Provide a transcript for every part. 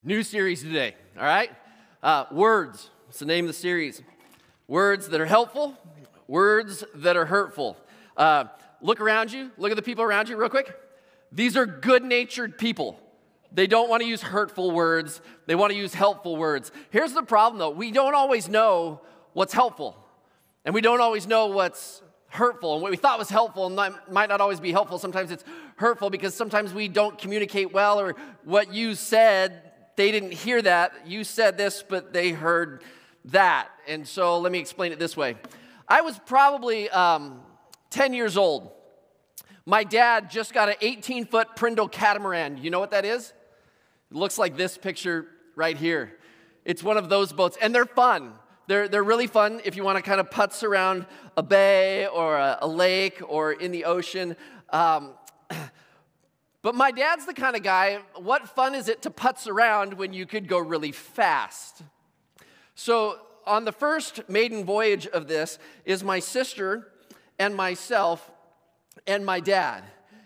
New series today, all right? Words, it's the name of the series. Words that are helpful, words that are hurtful. Look around you, look at the people around you real quick. These are good-natured people. They don't want to use hurtful words. They want to use helpful words. Here's the problem, though. We don't always know what's helpful, and we don't always know what's hurtful. And what we thought was helpful might not always be helpful. Sometimes it's hurtful because sometimes we don't communicate well, or what you said, they didn't hear that. You said this, but they heard that. And so let me explain it this way. I was probably 10 years old. My dad just got an 18-foot Prindle catamaran. You know what that is? It looks like this picture right here. It's one of those boats, and they're fun. They're really fun if you want to kind of putz around a bay or a lake or in the ocean. But my dad's the kind of guy, what fun is it to putz around when you could go really fast? So on the first maiden voyage of this is my sister and myself and my dad.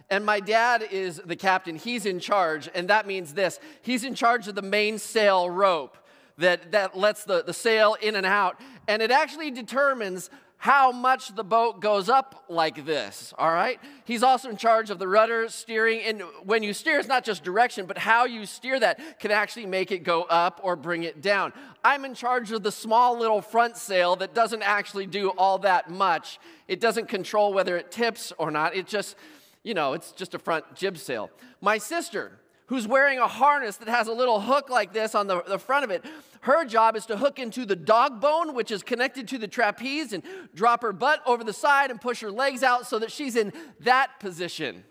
And my dad is the captain. He's in charge, and that means this. He's in charge of the mainsail rope that lets the sail in and out. And it actually determines how much the boat goes up like this, all right? He's also in charge of the rudder, steering, and when you steer, it's not just direction, but how you steer that can actually make it go up or bring it down. I'm in charge of the small little front sail that doesn't actually do all that much. It doesn't control whether it tips or not. It just, it's just a front jib sail. My sister, who's wearing a harness that has a little hook like this on the front of it, her job is to hook into the dog bone, which is connected to the trapeze, and drop her butt over the side and push her legs out so that she's in that position.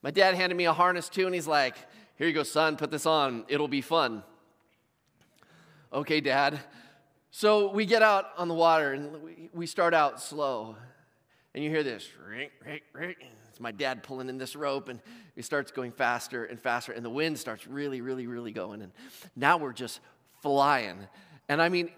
My dad handed me a harness too, and he's like, "Here you go, son, put this on. It'll be fun." Okay, Dad. So we get out on the water, and we start out slow. And you hear this, rink, rink, rink. It's my dad pulling in this rope, and it starts going faster and faster, and the wind starts really, really, really going. And now we're just flying. And I mean,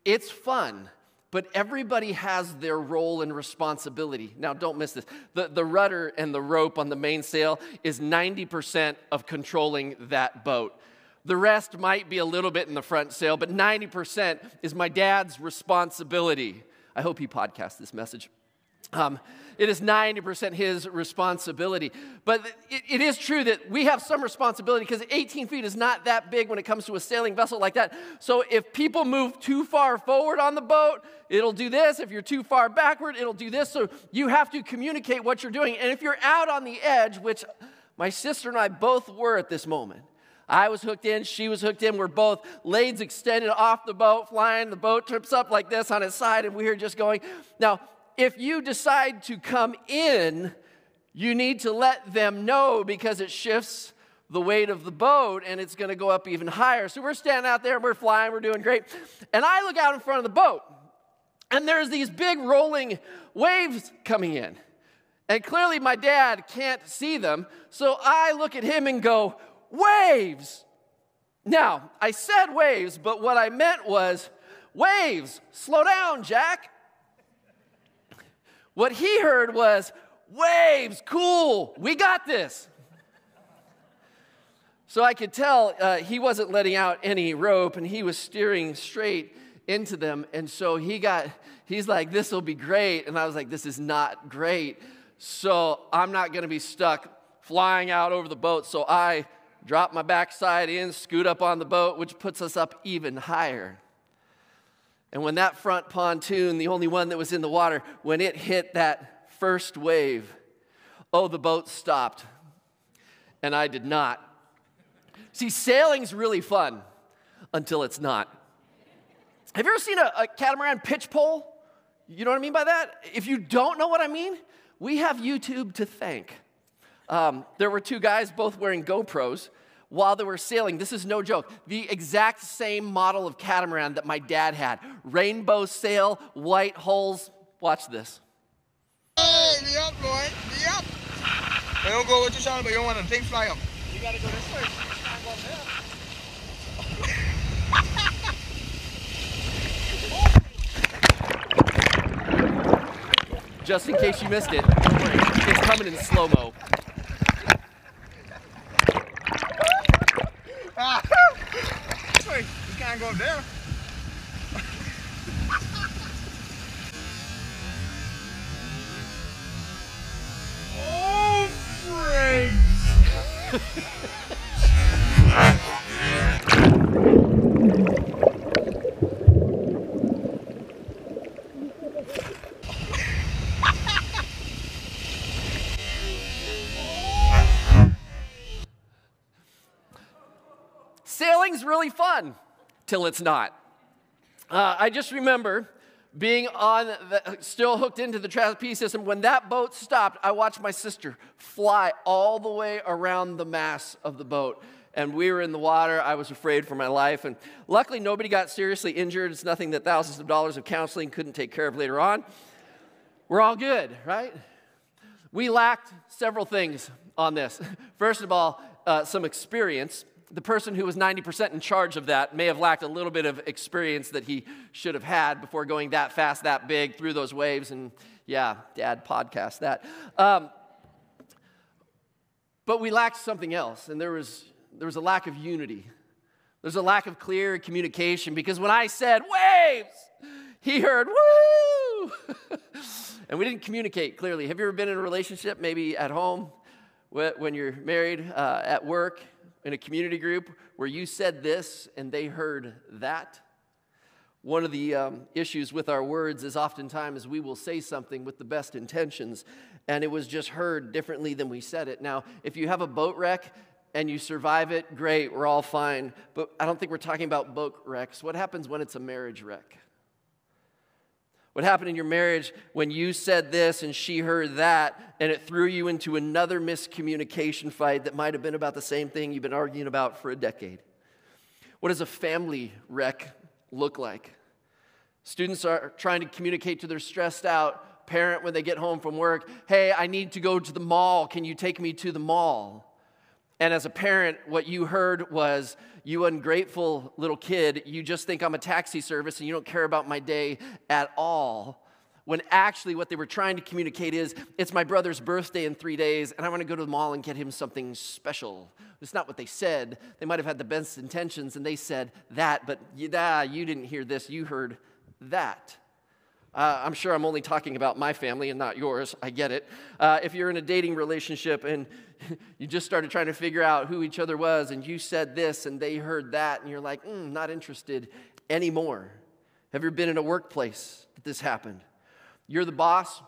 it's fun, but everybody has their role and responsibility. Now, don't miss this. The rudder and the rope on the mainsail is 90% of controlling that boat. The rest might be a little bit in the front sail, but 90% is my dad's responsibility. I hope he podcasts this message. It is 90% his responsibility. But it is true that we have some responsibility because 18 feet is not that big when it comes to a sailing vessel like that. So if people move too far forward on the boat, it'll do this. If you're too far backward, it'll do this. So you have to communicate what you're doing. And if you're out on the edge, which my sister and I both were at this moment, I was hooked in, she was hooked in. We're both legs extended off the boat, flying. The boat trips up like this on its side, and we're just going. Now, if you decide to come in, you need to let them know because it shifts the weight of the boat and it's going to go up even higher. So we're standing out there, we're flying, we're doing great. And I look out in front of the boat, and there's these big rolling waves coming in. And clearly my dad can't see them, so I look at him and go, "Waves!" Now, I said waves, but what I meant was, "Waves, slow down, Jack." What he heard was, "Waves, cool, we got this." So I could tell he wasn't letting out any rope, and he was steering straight into them. And so he's like, "This will be great." And I was like, "This is not great." So I'm not going to be stuck flying out over the boat. So I drop my backside in, scoot up on the boat, which puts us up even higher. And when that front pontoon, the only one that was in the water, when it hit that first wave, the boat stopped. And I did not. See, sailing's really fun until it's not. Have you ever seen a catamaran pitch pole? You know what I mean by that? If you don't know what I mean, we have YouTube to thank. There were two guys both wearing GoPros while they were sailing. This is no joke. The exact same model of catamaran that my dad had. Rainbow sail, white hulls. Watch this. Hey, be up, Lloyd. Be up. They don't go what you're trying, but you don't want the thing fly up. You gotta go this way. You can't go there. Just in case you missed it, don't worry. It's coming in slow-mo. way. You can't go up there. Oh, friends. Sailing's really fun till it's not. I just remember being still hooked into the trapeze system. When that boat stopped, I watched my sister fly all the way around the mast of the boat. And we were in the water. I was afraid for my life. And luckily, nobody got seriously injured. It's nothing that thousands of dollars of counseling couldn't take care of later on. We're all good, right? We lacked several things on this. First of all, some experience. The person who was 90% in charge of that may have lacked a little bit of experience that he should have had before going that fast, that big, through those waves. And yeah, Dad podcast that. But we lacked something else, and there was a lack of unity. There's a lack of clear communication, because when I said, waves, he heard, woo! And we didn't communicate clearly. Have you ever been in a relationship, maybe at home, when you're married, at work, in a community group, where you said this and they heard that? One of the issues with our words is oftentimes we will say something with the best intentions, and it was just heard differently than we said it. Now, if you have a boat wreck and you survive it, great, we're all fine. But I don't think we're talking about boat wrecks. What happens when it's a marriage wreck? What happened in your marriage when you said this and she heard that, and it threw you into another miscommunication fight that might have been about the same thing you've been arguing about for a decade? What does a family wreck look like? Students are trying to communicate to their stressed out parent when they get home from work, hey, I need to go to the mall. Can you take me to the mall? And as a parent, what you heard was, you ungrateful little kid, you just think I'm a taxi service and you don't care about my day at all. When actually what they were trying to communicate is, it's my brother's birthday in 3 days and I want to go to the mall and get him something special. It's not what they said. They might have had the best intentions and they said that, but you didn't hear this, you heard that. I'm sure I'm only talking about my family and not yours. I get it. If you're in a dating relationship and you just started trying to figure out who each other was and you said this and they heard that and you're like, not interested anymore. Have you ever been in a workplace that this happened? You're the boss.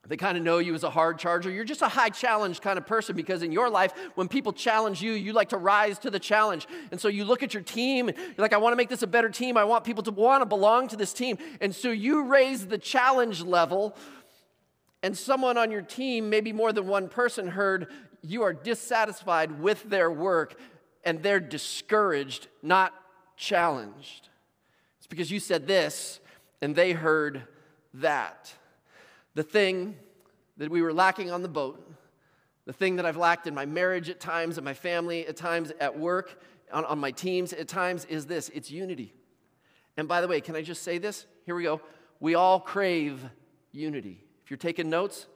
They kind of know you as a hard charger. You're just a high challenge kind of person, because in your life, when people challenge you, you like to rise to the challenge. And so you look at your team, and you're like, I want to make this a better team. I want people to want to belong to this team. And so you raise the challenge level, and someone on your team, maybe more than one person, heard you are dissatisfied with their work, and they're discouraged, not challenged. It's because you said this, and they heard that. The thing that we were lacking on the boat, the thing that I've lacked in my marriage at times, in my family at times, at work, on my teams at times, is this. It's unity. And by the way, can I just say this? Here we go. We all crave unity. If you're taking notes,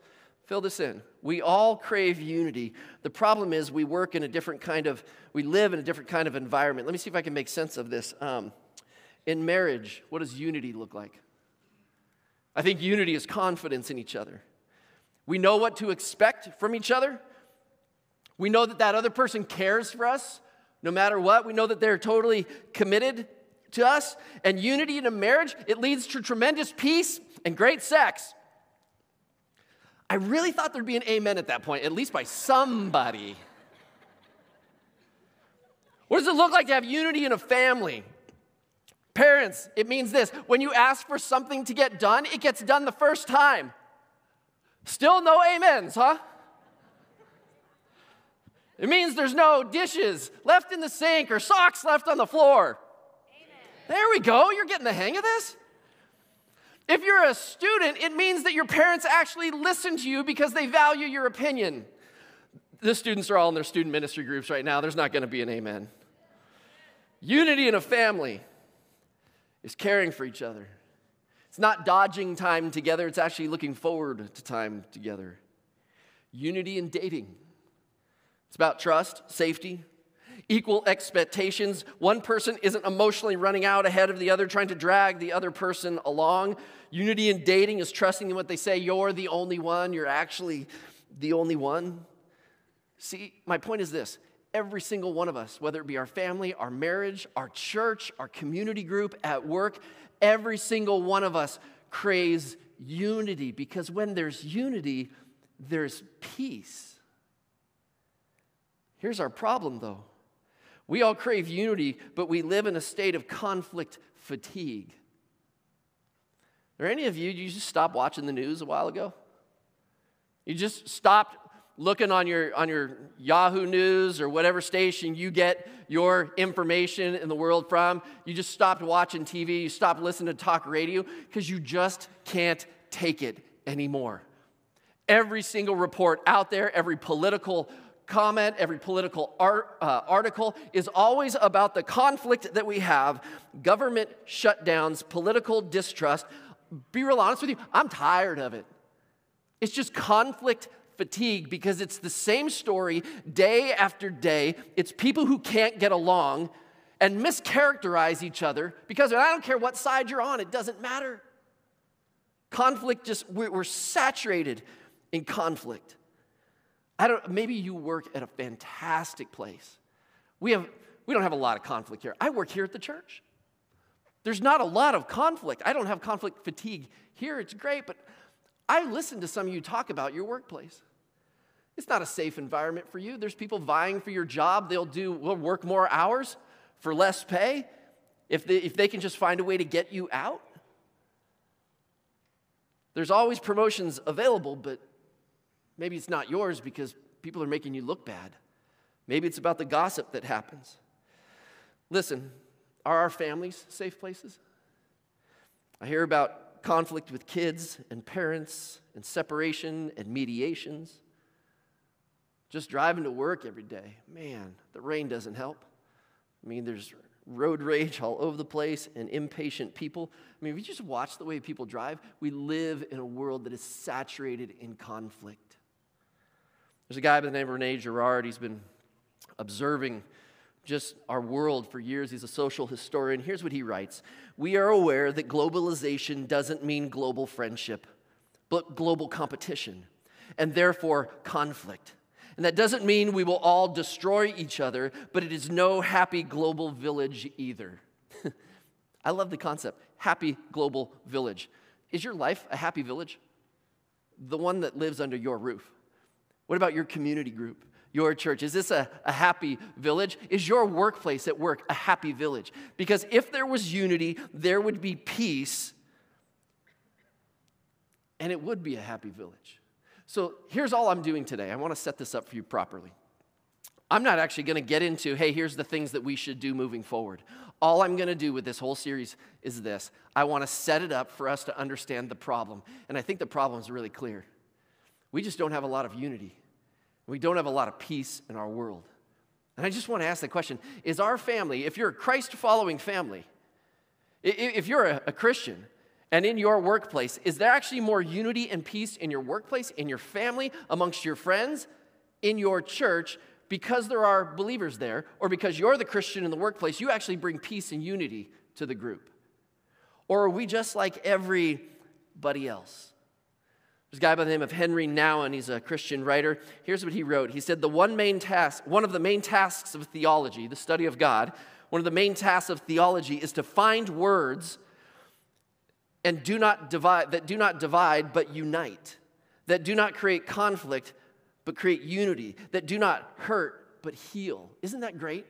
fill this in. We all crave unity. The problem is we live in a different kind of environment. Let me see if I can make sense of this. In marriage, what does unity look like? I think unity is confidence in each other. We know what to expect from each other. We know that other person cares for us no matter what. We know that they're totally committed to us. And unity in a marriage, it leads to tremendous peace and great sex. I really thought there'd be an amen at that point, at least by somebody. What does it look like to have unity in a family? Parents, it means this. When you ask for something to get done, it gets done the first time. Still no amens, huh? It means there's no dishes left in the sink or socks left on the floor. Amen. There we go. You're getting the hang of this. If you're a student, it means that your parents actually listen to you because they value your opinion. The students are all in their student ministry groups right now. There's not going to be an amen. Unity in a family is caring for each other. It's not dodging time together. It's actually looking forward to time together. Unity in dating. It's about trust, safety, equal expectations. One person isn't emotionally running out ahead of the other, trying to drag the other person along. Unity in dating is trusting in what they say. You're the only one. You're actually the only one. See, my point is this. Every single one of us, whether it be our family, our marriage, our church, our community group, at work, every single one of us craves unity, because when there's unity, there's peace. Here's our problem, though. We all crave unity, but we live in a state of conflict fatigue. Are any of you just stopped watching the news a while ago? You just stopped looking on your Yahoo News or whatever station you get your information in the world from. You just stopped watching TV. You stopped listening to talk radio because you just can't take it anymore. Every single report out there, every political comment, every political article is always about the conflict that we have, government shutdowns, political distrust. Be real honest with you, I'm tired of it. It's just conflict fatigue, because it's the same story day after day. It's people who can't get along and mischaracterize each other, because I don't care what side you're on, it doesn't matter. Conflict, we're saturated in conflict. Maybe you work at a fantastic place. We don't have a lot of conflict here. I work here at the church. There's not a lot of conflict. I don't have conflict fatigue here. It's great, but I listen to some of you talk about your workplace. It's not a safe environment for you. There's people vying for your job. Will work more hours for less pay if they can just find a way to get you out. There's always promotions available, but maybe it's not yours because people are making you look bad. Maybe it's about the gossip that happens. Listen, are our families safe places? I hear about conflict with kids and parents and separation and mediations. Just driving to work every day, man, the rain doesn't help. I mean, there's road rage all over the place and impatient people. I mean, if you just watch the way people drive, we live in a world that is saturated in conflict. There's a guy by the name of Rene Girard. He's been observing just our world for years. He's a social historian. Here's what he writes. We are aware that globalization doesn't mean global friendship, but global competition, and therefore conflict. And that doesn't mean we will all destroy each other, but it is no happy global village either. I love the concept, happy global village. Is your life a happy village? The one that lives under your roof. What about your community group, your church? Is this a happy village? Is your workplace at work a happy village? Because if there was unity, there would be peace, and it would be a happy village. So here's all I'm doing today. I want to set this up for you properly. I'm not actually going to get into, hey, here's the things that we should do moving forward. All I'm going to do with this whole series is this. I want to set it up for us to understand the problem. And I think the problem is really clear. We just don't have a lot of unity. We don't have a lot of peace in our world. And I just want to ask the question, is our family, if you're a Christ-following family, if you're a Christian, and in your workplace, is there actually more unity and peace in your workplace, in your family, amongst your friends, in your church, because there are believers there, or because you're the Christian in the workplace, you actually bring peace and unity to the group? Or are we just like everybody else? There's a guy by the name of Henry Nouwen. He's a Christian writer. Here's what he wrote. He said, one of the main tasks of theology, the study of God, one of the main tasks of theology is to find words and do not divide but unite, that do not create conflict but create unity, that do not hurt but heal. Isn't that great?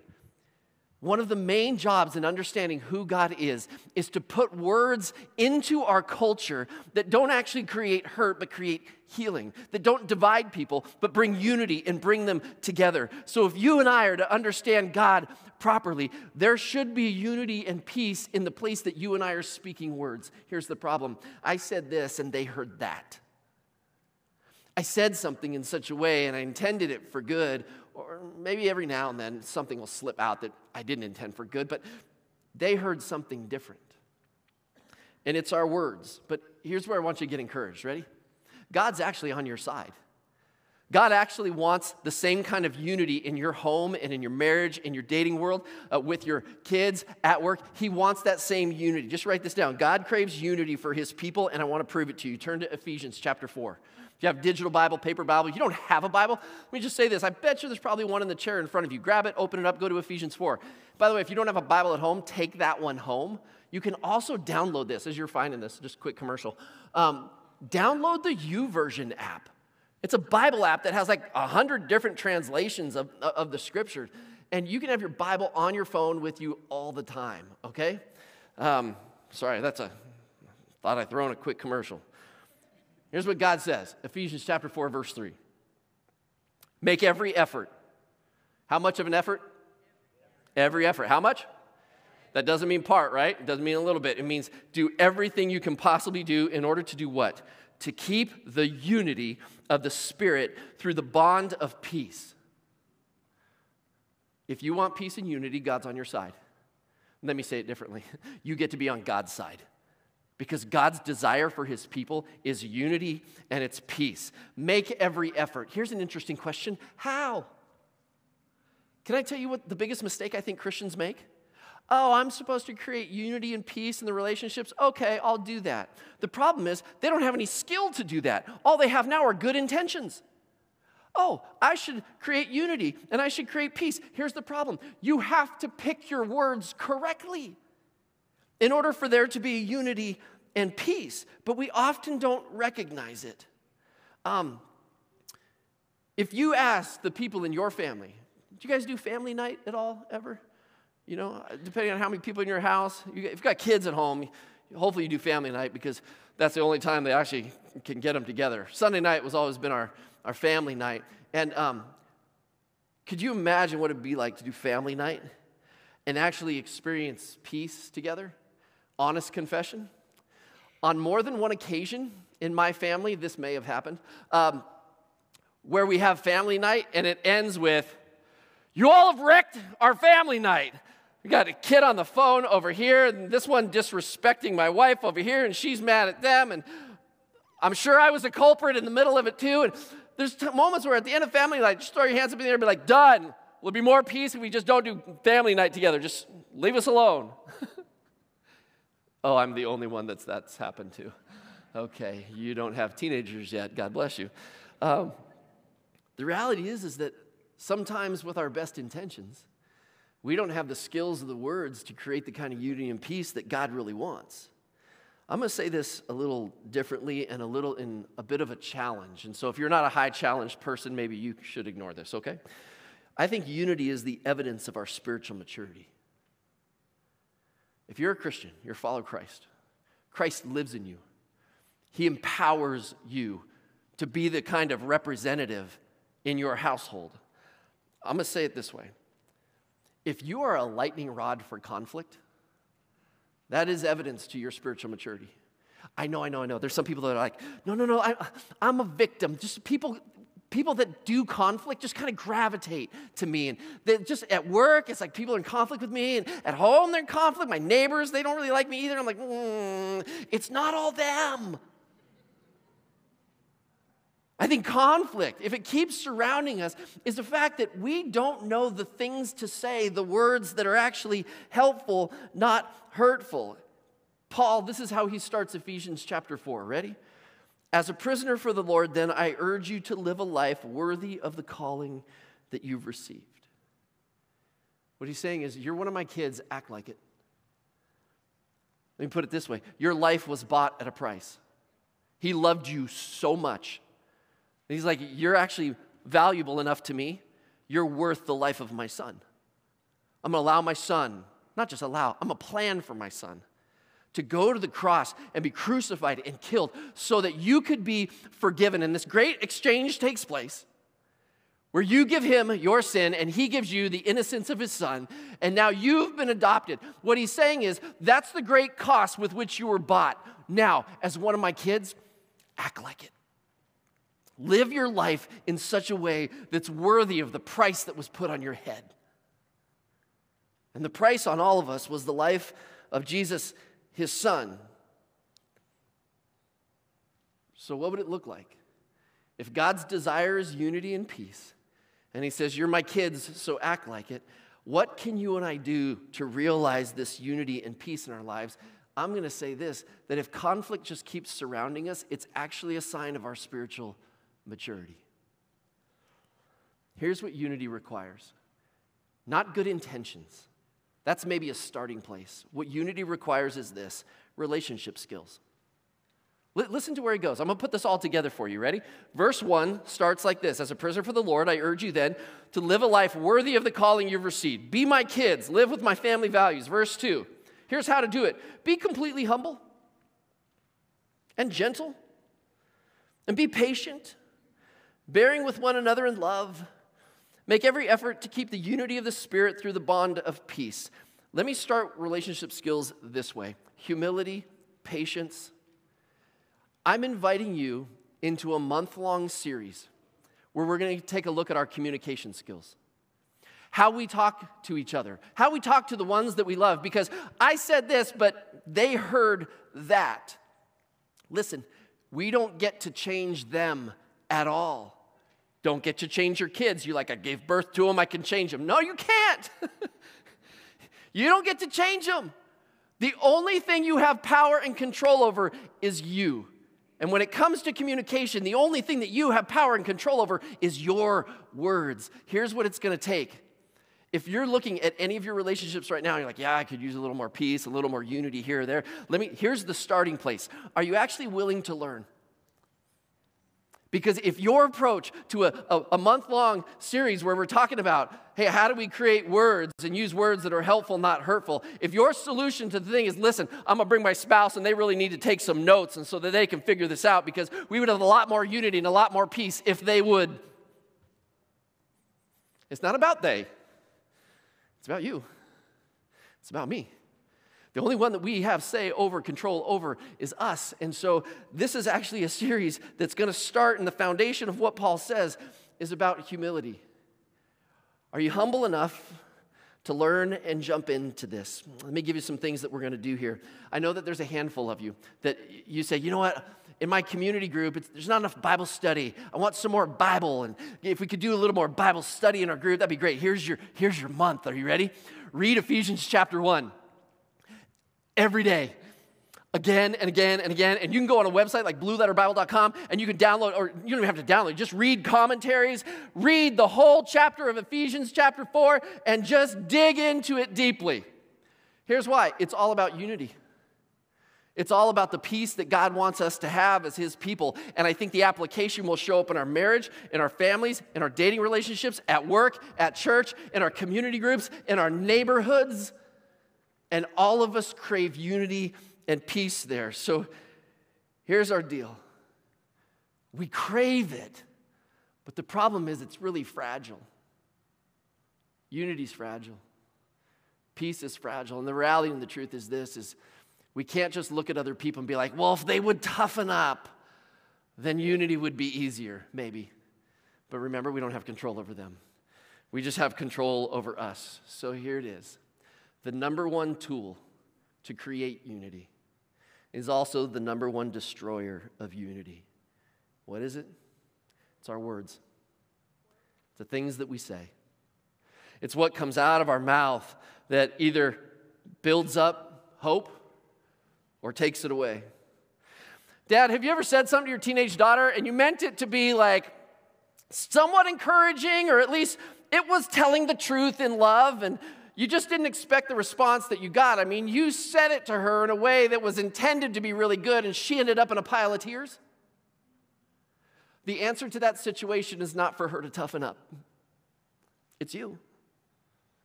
One of the main jobs in understanding who God is to put words into our culture that don't actually create hurt but create healing, that don't divide people but bring unity and bring them together. So if you and I are to understand God properly, there should be unity and peace in the place that you and I are speaking words. Here's the problem. I said this and they heard that. I said something in such a way and I intended it for good, or maybe every now and then something will slip out that I didn't intend for good, but they heard something different. And it's our words. But here's where I want you to get encouraged. Ready? God's actually on your side. God actually wants the same kind of unity in your home and in your marriage, in your dating world, with your kids, at work. He wants that same unity. Just write this down. God craves unity for his people, and I want to prove it to you. Turn to Ephesians chapter 4. If you have digital Bible, paper Bible, you don't have a Bible, let me just say this. I bet you there's probably one in the chair in front of you. Grab it, open it up, go to Ephesians 4. By the way, if you don't have a Bible at home, take that one home. You can also download this as you're finding this. Just a quick commercial. Download the YouVersion app. It's a Bible app that has like 100 different translations of the scriptures. And you can have your Bible on your phone with you all the time, okay? Sorry, thought I'd throw in a quick commercial. Here's what God says, Ephesians chapter 4, verse 3. Make every effort. How much of an effort? Every effort. How much? That doesn't mean part, right? It doesn't mean a little bit. It means do everything you can possibly do in order to do what? To keep the unity of the Spirit through the bond of peace. If you want peace and unity, God's on your side. Let me say it differently. You get to be on God's side. Because God's desire for his people is unity and it's peace. Make every effort. Here's an interesting question. How? Can I tell you what the biggest mistake I think Christians make? Oh, I'm supposed to create unity and peace in the relationships. Okay, I'll do that. The problem is they don't have any skill to do that. All they have now are good intentions. Oh, I should create unity and I should create peace. Here's the problem. You have to pick your words correctly in order for there to be unity and peace. But we often don't recognize it. If you ask the people in your family, do you guys do family night at all, ever? You know, depending on how many people in your house. If you've got kids at home, hopefully you do family night because that's the only time they actually can get them together. Sunday night has always been our family night. And could you imagine what it would be like to do family night and actually experience peace together? Honest confession. On more than one occasion in my family, this may have happened, where we have family night and it ends with, you all have wrecked our family night. We got a kid on the phone over here, and this one disrespecting my wife over here, and she's mad at them, and I'm sure I was a culprit in the middle of it too. And there's moments where at the end of family night, just throw your hands up in the air and be like, done. Will be more peace if we just don't do family night together. Just leave us alone. Oh, I'm the only one that's happened to. Okay, you don't have teenagers yet. God bless you. The reality is that sometimes with our best intentions, we don't have the skills of the words to create the kind of unity and peace that God really wants. I'm going to say this a little differently and a bit of a challenge. And so if you're not a high challenge person, maybe you should ignore this, okay? I think unity is the evidence of our spiritual maturity. If you're a Christian, you're a follower of Christ. Christ lives in you. He empowers you to be the kind of representative in your household. I'm going to say it this way. If you are a lightning rod for conflict, that is evidence to your spiritual maturity. I know. There's some people that are like, no, I'm a victim. Just people that do conflict just kind of gravitate to me. And just at work, it's like people are in conflict with me. And at home, they're in conflict. My neighbors, they don't really like me either. I'm like, it's not all them. I think conflict, if it keeps surrounding us, is the fact that we don't know the things to say, the words that are actually helpful, not hurtful. Paul, this is how he starts Ephesians chapter 4. Ready? As a prisoner for the Lord, then I urge you to live a life worthy of the calling that you've received. What he's saying is, you're one of my kids, act like it. Let me put it this way. Your life was bought at a price. He loved you so much. And he's like, you're actually valuable enough to me. You're worth the life of my son. I'm going to allow my son, not just allow, I'm going to plan for my son to go to the cross and be crucified and killed so that you could be forgiven. And this great exchange takes place where you give him your sin and he gives you the innocence of his son. And now you've been adopted. What he's saying is, that's the great cost with which you were bought. Now, as one of my kids, act like it. Live your life in such a way that's worthy of the price that was put on your head. And the price on all of us was the life of Jesus, his son. So what would it look like if God's desire is unity and peace, and he says, you're my kids, so act like it, what can you and I do to realize this unity and peace in our lives? I'm going to say this, that if conflict just keeps surrounding us, it's actually a sign of our spiritual maturity. Here's what unity requires. Not good intentions. That's maybe a starting place. What unity requires is this, relationship skills. Listen to where he goes. I'm going to put this all together for you. Ready? Verse 1 starts like this. As a prisoner for the Lord, I urge you then to live a life worthy of the calling you've received. Be my kids. Live with my family values. Verse 2. Here's how to do it. Be completely humble and gentle and be patient, bearing with one another in love. Make every effort to keep the unity of the Spirit through the bond of peace. Let me start relationship skills this way. Humility, patience. I'm inviting you into a month-long series where we're going to take a look at our communication skills. How we talk to each other. How we talk to the ones that we love. Because I said this, but they heard that. Listen, we don't get to change them at all. Don't get to change your kids. You're like, I gave birth to them, I can change them. No, you can't. You don't get to change them. The only thing you have power and control over is you. And when it comes to communication, the only thing that you have power and control over is your words. Here's what it's going to take. If you're looking at any of your relationships right now, and you're like, yeah, I could use a little more peace, a little more unity here or there. Here's the starting place. Are you actually willing to learn? Because if your approach to a month-long series where we're talking about, hey, how do we create words and use words that are helpful, not hurtful, if your solution to the thing is, listen, I'm going to bring my spouse and they really need to take some notes and so that they can figure this out because we would have a lot more unity and a lot more peace if they would. It's not about they. It's about you. It's about me. The only one that we have control over is us. And so this is actually a series that's going to start, and the foundation of what Paul says is about humility. Are you humble enough to learn and jump into this? Let me give you some things that we're going to do here. I know that there's a handful of you that you say, you know what? In my community group, there's not enough Bible study. I want some more Bible, and if we could do a little more Bible study in our group, that'd be great. Here's your month. Are you ready? Read Ephesians chapter 1. Every day, again and again and again. And you can go on a website like blueletterbible.com and you can download, or you don't even have to download, just read commentaries, read the whole chapter of Ephesians chapter 4, and just dig into it deeply. Here's why. It's all about unity. It's all about the peace that God wants us to have as His people. And I think the application will show up in our marriage, in our families, in our dating relationships, at work, at church, in our community groups, in our neighborhoods. And all of us crave unity and peace there. So here's our deal. We crave it, but the problem is it's really fragile. Unity's fragile. Peace is fragile. And the reality and the truth is this, is we can't just look at other people and be like, well, if they would toughen up, then unity would be easier, maybe. But remember, we don't have control over them. We just have control over us. So here it is. The number one tool to create unity is also the number one destroyer of unity. What is it? It's our words. It's the things that we say. It's what comes out of our mouth that either builds up hope or takes it away. Dad, have you ever said something to your teenage daughter and you meant it to be like somewhat encouraging, or at least it was telling the truth in love, and you just didn't expect the response that you got? I mean, you said it to her in a way that was intended to be really good, and she ended up in a pile of tears. The answer to that situation is not for her to toughen up. It's you.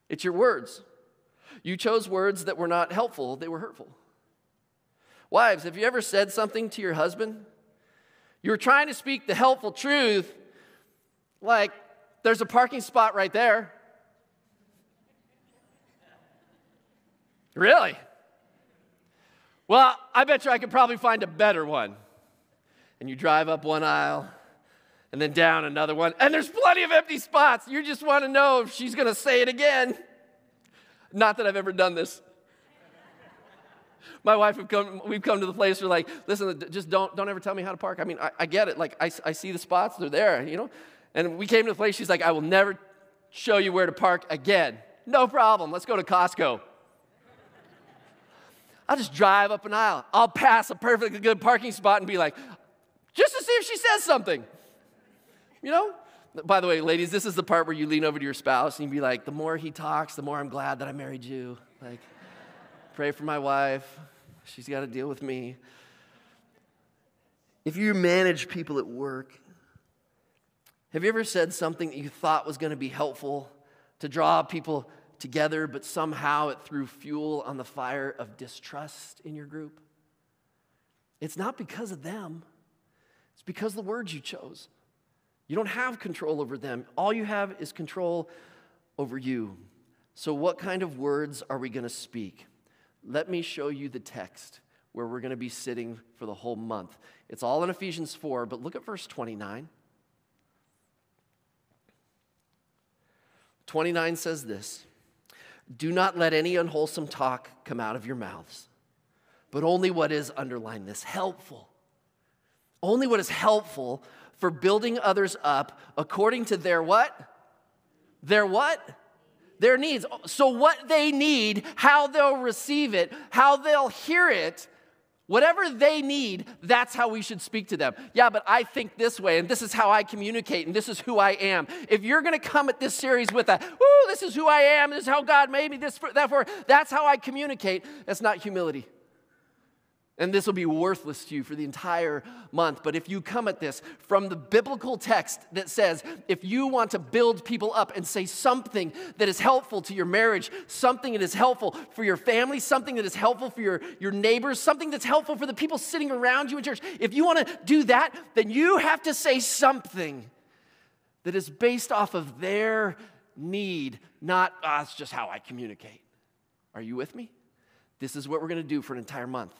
It's your words. You chose words that were not helpful, they were hurtful. Wives, have you ever said something to your husband? You were trying to speak the helpful truth, like, there's a parking spot right there. Really? Well, I bet you I could probably find a better one. And you drive up one aisle and then down another one, and there's plenty of empty spots. You just want to know if she's going to say it again. Not that I've ever done this. My wife, we've come to the place where like, listen, just don't ever tell me how to park. I mean, I get it. Like, I see the spots, they're there, you know? And we came to the place, she's like, I will never show you where to park again. No problem, let's go to Costco. I'll just drive up an aisle. I'll pass a perfectly good parking spot and be like, just to see if she says something. You know? By the way, ladies, this is the part where you lean over to your spouse and you be like, the more he talks, the more I'm glad that I married you. Like, pray for my wife. She's got to deal with me. If you manage people at work, have you ever said something that you thought was going to be helpful to draw people together, but somehow it threw fuel on the fire of distrust in your group? It's not because of them. It's because of the words you chose. You don't have control over them. All you have is control over you. So what kind of words are we going to speak? Let me show you the text where we're going to be sitting for the whole month. It's all in Ephesians 4, but look at verse 29. 29 says this, do not let any unwholesome talk come out of your mouths, but only what is, underline this, helpful. Only what is helpful for building others up according to their what? Their what? Their needs. So what they need, how they'll receive it, how they'll hear it, whatever they need, that's how we should speak to them. Yeah, but I think this way, and this is how I communicate, and this is who I am. If you're going to come at this series with a, this is who I am, this is how God made me, therefore, that's how I communicate, that's not humility. And this will be worthless to you for the entire month. But if you come at this from the biblical text that says, if you want to build people up and say something that is helpful to your marriage, something that is helpful for your family, something that is helpful for your neighbors, something that's helpful for the people sitting around you in church, if you want to do that, then you have to say something that is based off of their need, not, it's just how I communicate. Are you with me? This is what we're going to do for an entire month.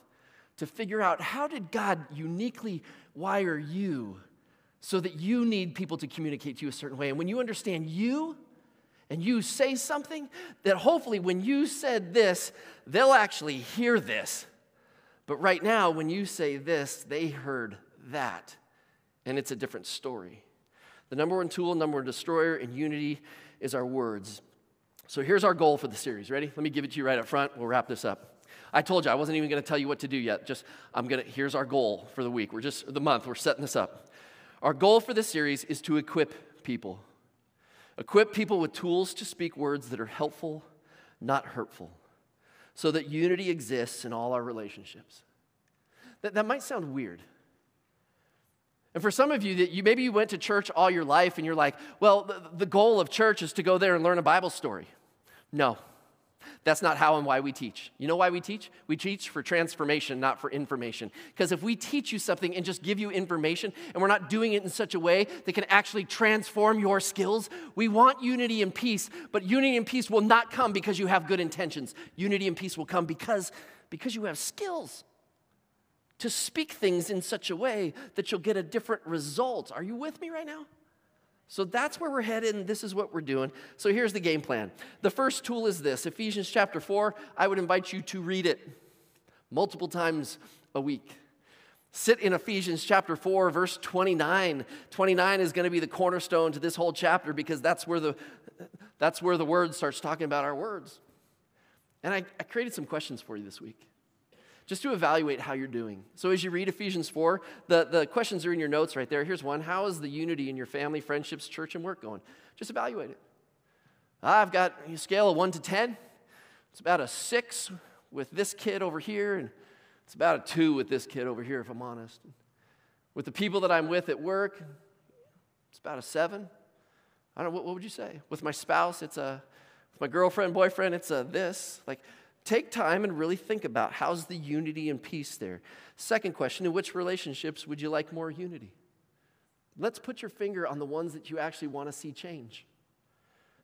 To figure out how did God uniquely wire you so that you need people to communicate to you a certain way. And when you understand you and you say something, that hopefully when you said this, they'll actually hear this. But right now, when you say this, they heard that. And it's a different story. The number one tool, number one destroyer in unity is our words. So here's our goal for the series. Ready? Let me give it to you right up front. We'll wrap this up. I told you I wasn't even going to tell you what to do yet. Here's our goal for the week. The month, we're setting this up. Our goal for this series is to equip people. Equip people with tools to speak words that are helpful, not hurtful, so that unity exists in all our relationships. That might sound weird. And for some of you, maybe you went to church all your life and you're like, well, the goal of church is to go there and learn a Bible story. No. That's not how and why we teach. You know why we teach? We teach for transformation, not for information. Because if we teach you something and just give you information, and we're not doing it in such a way that can actually transform your skills, we want unity and peace, but unity and peace will not come because you have good intentions. Unity and peace will come because you have skills to speak things in such a way that you'll get a different result. Are you with me right now? So that's where we're headed, and this is what we're doing. So here's the game plan. The first tool is this, Ephesians chapter 4. I would invite you to read it multiple times a week. Sit in Ephesians chapter 4, verse 29. 29 is going to be the cornerstone to this whole chapter because that's where the word starts talking about our words. And I created some questions for you this week, just to evaluate how you're doing. So as you read Ephesians 4, the questions are in your notes right there. Here's one. How is the unity in your family, friendships, church, and work going? Just evaluate it. I've got a scale of 1 to 10. It's about a 6 with this kid over here, and it's about a 2 with this kid over here, if I'm honest. With the people that I'm with at work, it's about a 7. I don't know, what would you say? With my spouse, with my girlfriend, boyfriend, it's a this. Like, take time and really think about how's the unity and peace there. Second question, in which relationships would you like more unity? Let's put your finger on the ones that you actually want to see change.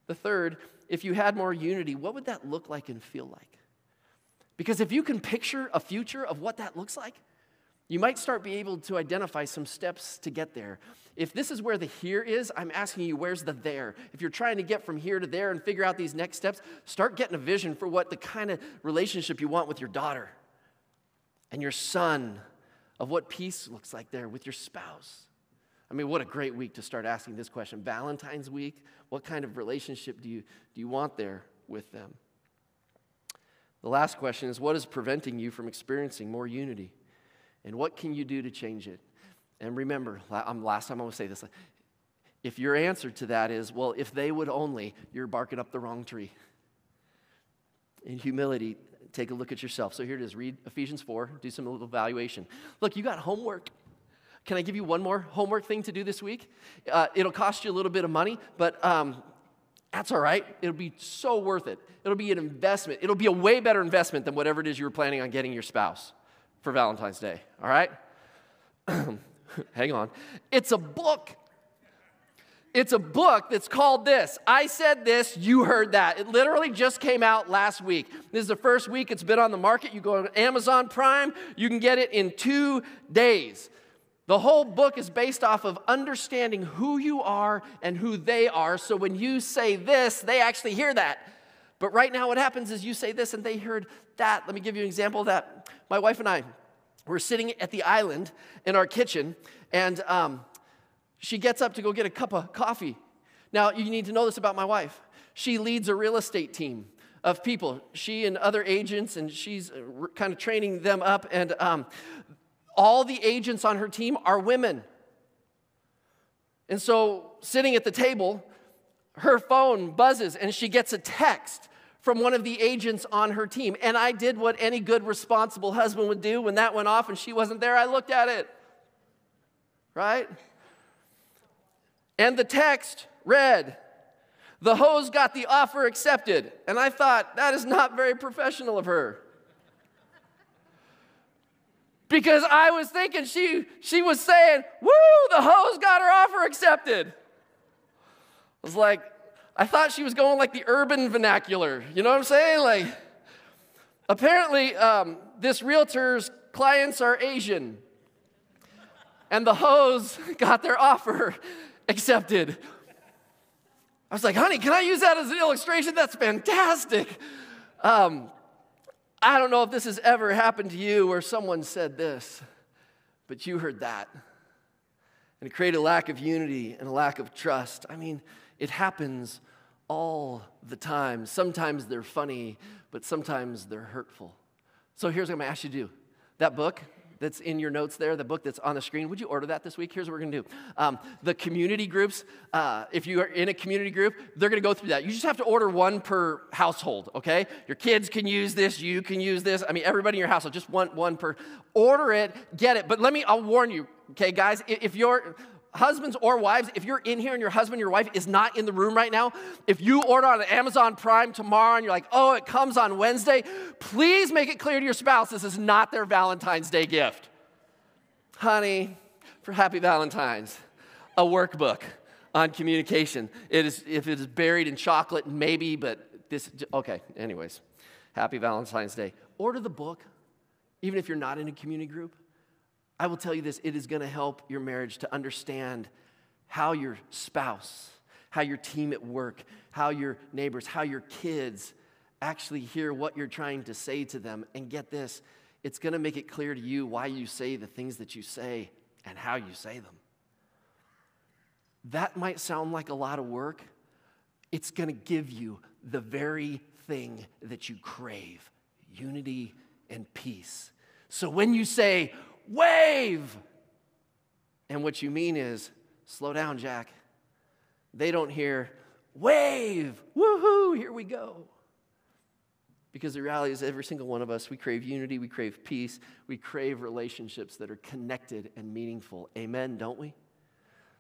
The third, if you had more unity, what would that look like and feel like? Because if you can picture a future of what that looks like, you might start being able to identify some steps to get there. If this is where the here is, I'm asking you, where's the there? If you're trying to get from here to there and figure out these next steps, start getting a vision for what the kind of relationship you want with your daughter and your son of what peace looks like there with your spouse. I mean, what a great week to start asking this question. Valentine's week, what kind of relationship do you want there with them? The last question is, what is preventing you from experiencing more unity? And what can you do to change it? And remember, last time I will say this, if your answer to that is, well, if they would only, you're barking up the wrong tree. In humility, take a look at yourself. So here it is. Read Ephesians 4. Do some little evaluation. Look, you got homework. Can I give you one more homework thing to do this week? It'll cost you a little bit of money, but that's all right. It'll be so worth it. It'll be an investment. It'll be a way better investment than whatever it is you were planning on getting your spouse for Valentine's Day. All right? Hang on. It's a book. It's a book that's called this. I said this, you heard that. It literally just came out last week. This is the first week it's been on the market. You go to Amazon Prime, you can get it in 2 days. The whole book is based off of understanding who you are and who they are. So when you say this, they actually hear that. But right now what happens is you say this and they heard that. Let me give you an example of that. My wife and I were sitting at the island in our kitchen, and she gets up to go get a cup of coffee. Now, you need to know this about my wife. She leads a real estate team of people. She and other agents, and she's kind of training them up. And all the agents on her team are women. And so, sitting at the table, her phone buzzes, and she gets a text from one of the agents on her team. And I did what any good, responsible husband would do when that went off and she wasn't there. I looked at it. Right? And the text read, "The hose got the offer accepted." And I thought, that is not very professional of her. Because I was thinking she was saying, "Woo, the hose got her offer accepted." I was like, I thought she was going like the urban vernacular. You know what I'm saying? Like, apparently, this realtor's clients are Asian. And the hose got their offer accepted. I was like, honey, can I use that as an illustration? That's fantastic. I don't know if this has ever happened to you where someone said this, but you heard that. And it created a lack of unity and a lack of trust. I mean, it happens all the time. Sometimes they're funny, but sometimes they're hurtful. So here's what I'm going to ask you to do. That book that's in your notes there, the book that's on the screen, would you order that this week? Here's what we're going to do. The community groups, if you are in a community group, they're going to go through that. You just have to order one per household, okay? Your kids can use this. You can use this. I mean, everybody in your household, just one per. Order it, get it. But I'll warn you, okay, guys, if you're husbands or wives, if you're in here and your husband, your wife is not in the room right now, if you order on Amazon Prime tomorrow and you're like, oh, it comes on Wednesday, please make it clear to your spouse this is not their Valentine's Day gift. Honey, for Happy Valentine's, a workbook on communication. If it is buried in chocolate, maybe, but okay, anyways, Happy Valentine's Day. Order the book, even if you're not in a community group. I will tell you this, it is going to help your marriage to understand how your spouse, how your team at work, how your neighbors, how your kids actually hear what you're trying to say to them. And get this, it's going to make it clear to you why you say the things that you say and how you say them. That might sound like a lot of work. It's going to give you the very thing that you crave, unity and peace. So when you say, wave, and what you mean is, slow down, Jack. They don't hear, wave, woohoo, here we go. Because the reality is every single one of us, we crave unity, we crave peace, we crave relationships that are connected and meaningful. Amen, don't we?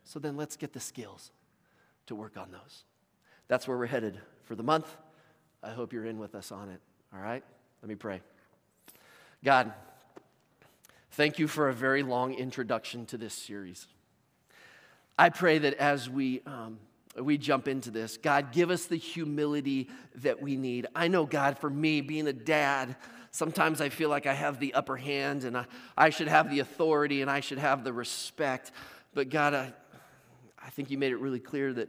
So then let's get the skills to work on those. That's where we're headed for the month. I hope you're in with us on it, all right? Let me pray. God, thank you for a very long introduction to this series. I pray that as we jump into this, God, give us the humility that we need. I know, God, for me, being a dad, sometimes I feel like I have the upper hand and I should have the authority and I should have the respect. But God, I think you made it really clear that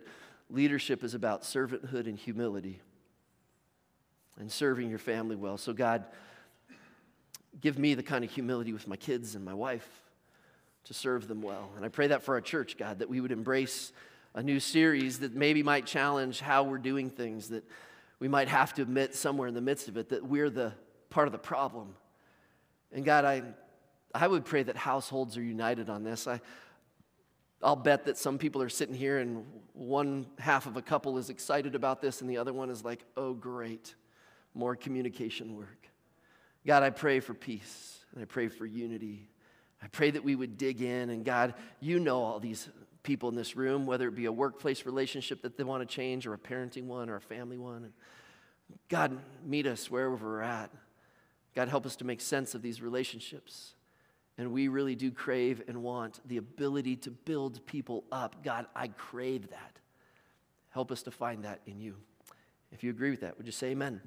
leadership is about servanthood and humility and serving your family well. So God, give me the kind of humility with my kids and my wife to serve them well. And I pray that for our church, God, that we would embrace a new series that maybe might challenge how we're doing things, that we might have to admit somewhere in the midst of it that we're the part of the problem. And God, I would pray that households are united on this. I'll bet that some people are sitting here and one half of a couple is excited about this and the other one is like, oh, great, more communication work. God, I pray for peace and I pray for unity. I pray that we would dig in, and God, you know all these people in this room, whether it be a workplace relationship that they want to change or a parenting one or a family one. And God, meet us wherever we're at. God, help us to make sense of these relationships. And we really do crave and want the ability to build people up. God, I crave that. Help us to find that in you. If you agree with that, would you say amen?